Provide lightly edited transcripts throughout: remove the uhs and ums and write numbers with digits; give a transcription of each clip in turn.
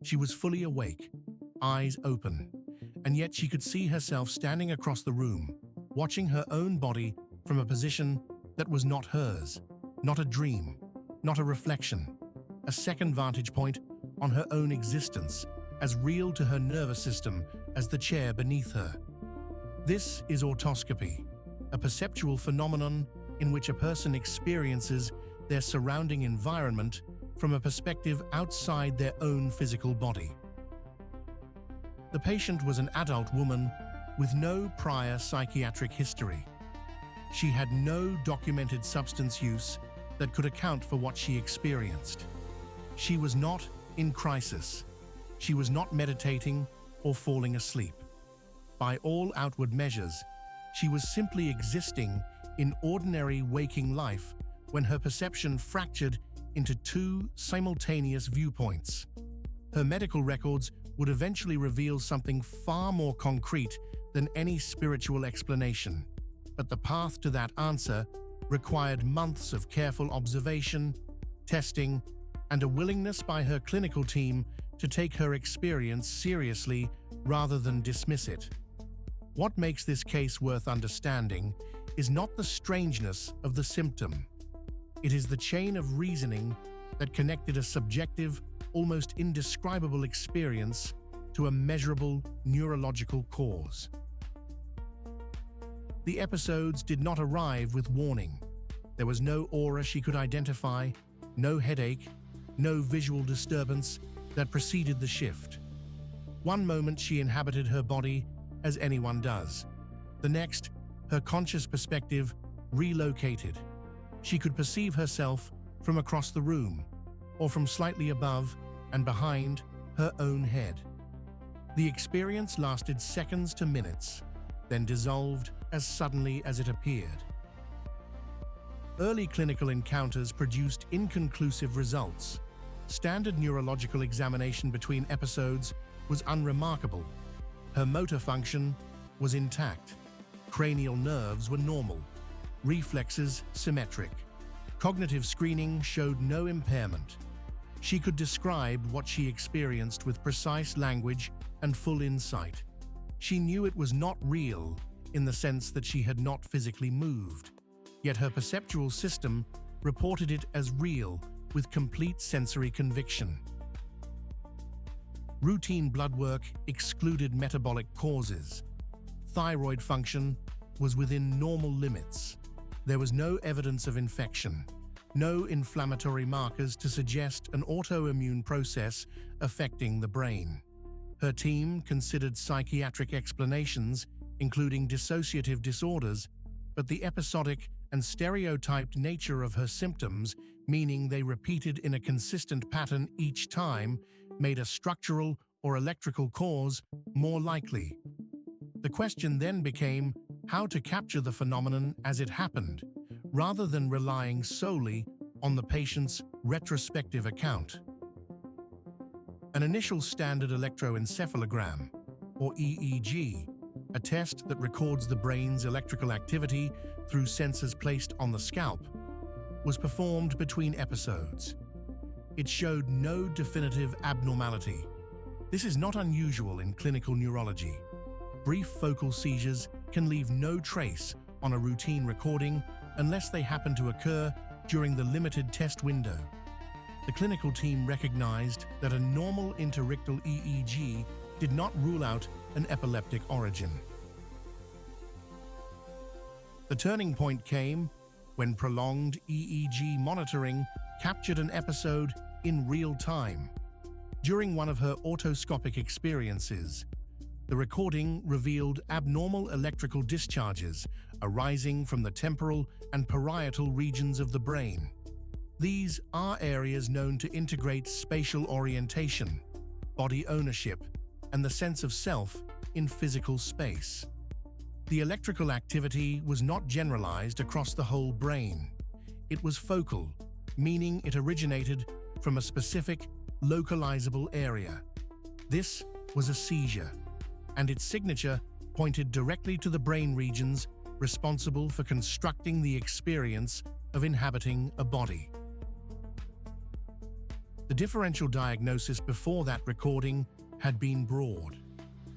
She was fully awake, eyes open, and yet she could see herself standing across the room, watching her own body from a position that was not hers, not a dream, not a reflection, a second vantage point on her own existence, as real to her nervous system as the chair beneath her. This is autoscopy, a perceptual phenomenon in which a person experiences their surrounding environment from a perspective outside their own physical body. The patient was an adult woman with no prior psychiatric history. She had no documented substance use that could account for what she experienced. She was not in crisis. She was not meditating or falling asleep. By all outward measures, she was simply existing in ordinary waking life when her perception fractured into two simultaneous viewpoints. Her medical records would eventually reveal something far more concrete than any spiritual explanation. But the path to that answer required months of careful observation, testing, and a willingness by her clinical team to take her experience seriously rather than dismiss it. What makes this case worth understanding is not the strangeness of the symptom. It is the chain of reasoning that connected a subjective, almost indescribable experience to a measurable neurological cause. The episodes did not arrive with warning. There was no aura she could identify, no headache, no visual disturbance that preceded the shift. One moment she inhabited her body as anyone does. The next, her conscious perspective relocated. She could perceive herself from across the room, or from slightly above and behind her own head. The experience lasted seconds to minutes, then dissolved as suddenly as it appeared. Early clinical encounters produced inconclusive results. Standard neurological examination between episodes was unremarkable. Her motor function was intact. Cranial nerves were normal. Reflexes symmetric. Cognitive screening showed no impairment. She could describe what she experienced with precise language and full insight. She knew it was not real in the sense that she had not physically moved, yet her perceptual system reported it as real with complete sensory conviction. Routine blood work excluded metabolic causes. Thyroid function was within normal limits. There was no evidence of infection, no inflammatory markers to suggest an autoimmune process affecting the brain. Her team considered psychiatric explanations, including dissociative disorders, but the episodic and stereotyped nature of her symptoms, meaning they repeated in a consistent pattern each time, made a structural or electrical cause more likely. The question then became how to capture the phenomenon as it happened, rather than relying solely on the patient's retrospective account. An initial standard electroencephalogram, or EEG, a test that records the brain's electrical activity through sensors placed on the scalp, was performed between episodes. It showed no definitive abnormality. This is not unusual in clinical neurology. Brief focal seizures can leave no trace on a routine recording unless they happen to occur during the limited test window. The clinical team recognized that a normal interictal EEG did not rule out an epileptic origin. The turning point came when prolonged EEG monitoring captured an episode in real time. During one of her autoscopic experiences, the recording revealed abnormal electrical discharges arising from the temporal and parietal regions of the brain. These are areas known to integrate spatial orientation, body ownership, and the sense of self in physical space. The electrical activity was not generalized across the whole brain. It was focal, meaning it originated from a specific, localizable area. This was a seizure, and its signature pointed directly to the brain regions responsible for constructing the experience of inhabiting a body. The differential diagnosis before that recording had been broad.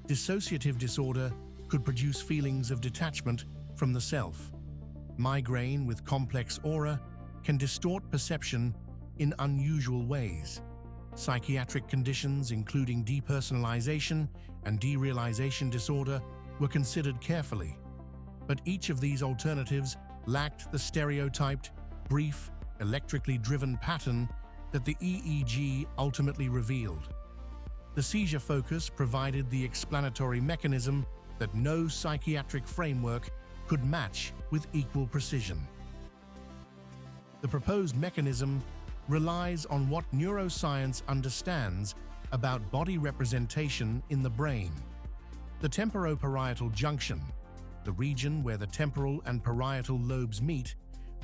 Dissociative disorder could produce feelings of detachment from the self. Migraine with complex aura can distort perception in unusual ways. Psychiatric conditions, including depersonalization and derealization disorder, were considered carefully. But each of these alternatives lacked the stereotyped, brief, electrically driven pattern that the EEG ultimately revealed. The seizure focus provided the explanatory mechanism that no psychiatric framework could match with equal precision. The proposed mechanism relies on what neuroscience understands about body representation in the brain. The temporoparietal junction, the region where the temporal and parietal lobes meet,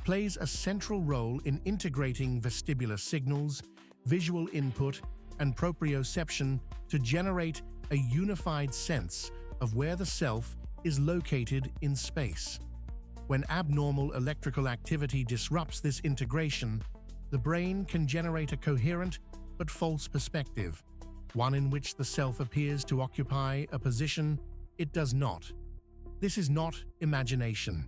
plays a central role in integrating vestibular signals, visual input, and proprioception to generate a unified sense of where the self is located in space. When abnormal electrical activity disrupts this integration, the brain can generate a coherent but false perspective, one in which the self appears to occupy a position it does not. This is not imagination.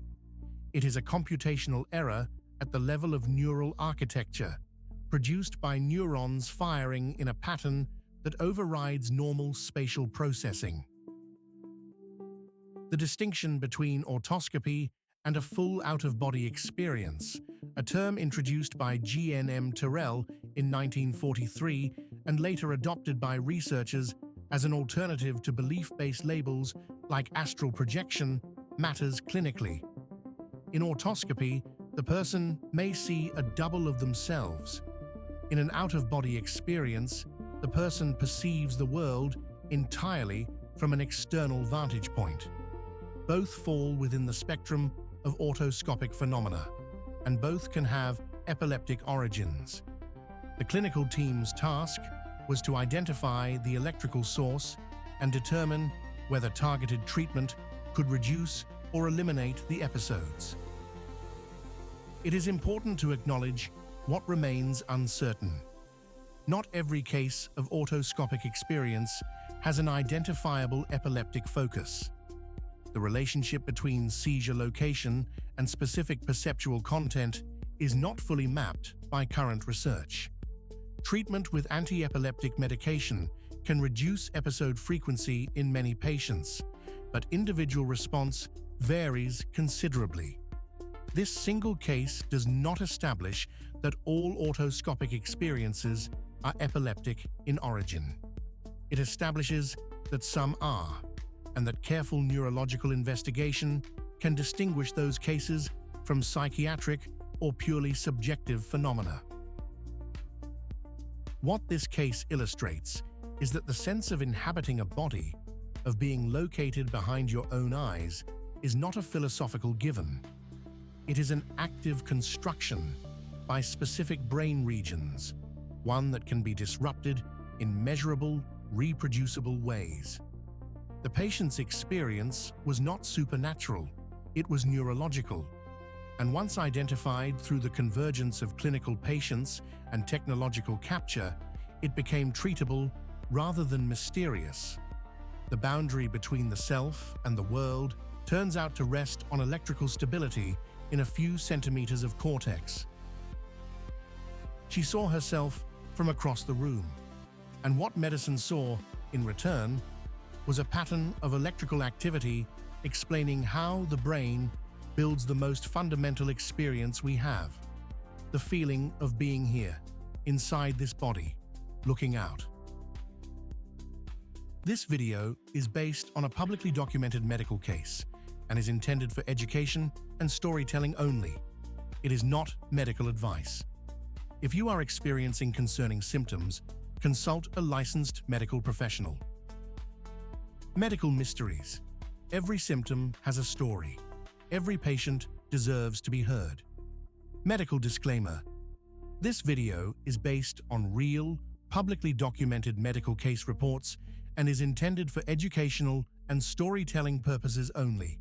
It is a computational error at the level of neural architecture, produced by neurons firing in a pattern that overrides normal spatial processing. The distinction between autoscopy and a full out-of-body experience, a term introduced by G.N.M. Terrell in 1943 and later adopted by researchers as an alternative to belief-based labels like astral projection, matters clinically. In autoscopy, the person may see a double of themselves. In an out-of-body experience, the person perceives the world entirely from an external vantage point. Both fall within the spectrum of autoscopic phenomena, and both can have epileptic origins. The clinical team's task was to identify the electrical source and determine whether targeted treatment could reduce or eliminate the episodes. It is important to acknowledge what remains uncertain. Not every case of autoscopic experience has an identifiable epileptic focus. The relationship between seizure location and specific perceptual content is not fully mapped by current research. Treatment with anti-epileptic medication can reduce episode frequency in many patients, but individual response varies considerably. This single case does not establish that all autoscopic experiences are epileptic in origin. It establishes that some are, and that careful neurological investigation can distinguish those cases from psychiatric or purely subjective phenomena. What this case illustrates is that the sense of inhabiting a body, of being located behind your own eyes, is not a philosophical given. It is an active construction by specific brain regions, one that can be disrupted in measurable, reproducible ways. The patient's experience was not supernatural, it was neurological, and once identified through the convergence of clinical patients and technological capture, it became treatable rather than mysterious. The boundary between the self and the world turns out to rest on electrical stability in a few centimeters of cortex. She saw herself from across the room, and what medicine saw, in return, was a pattern of electrical activity explaining how the brain builds the most fundamental experience we have, the feeling of being here, inside this body, looking out. This video is based on a publicly documented medical case and is intended for education and storytelling only. It is not medical advice. If you are experiencing concerning symptoms, consult a licensed medical professional. Medical mysteries. Every symptom has a story. Every patient deserves to be heard. Medical disclaimer. This video is based on real, publicly documented medical case reports and is intended for educational and storytelling purposes only.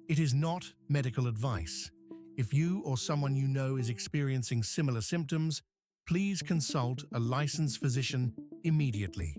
It is not medical advice. If you or someone you know is experiencing similar symptoms, Please consult a licensed physician immediately.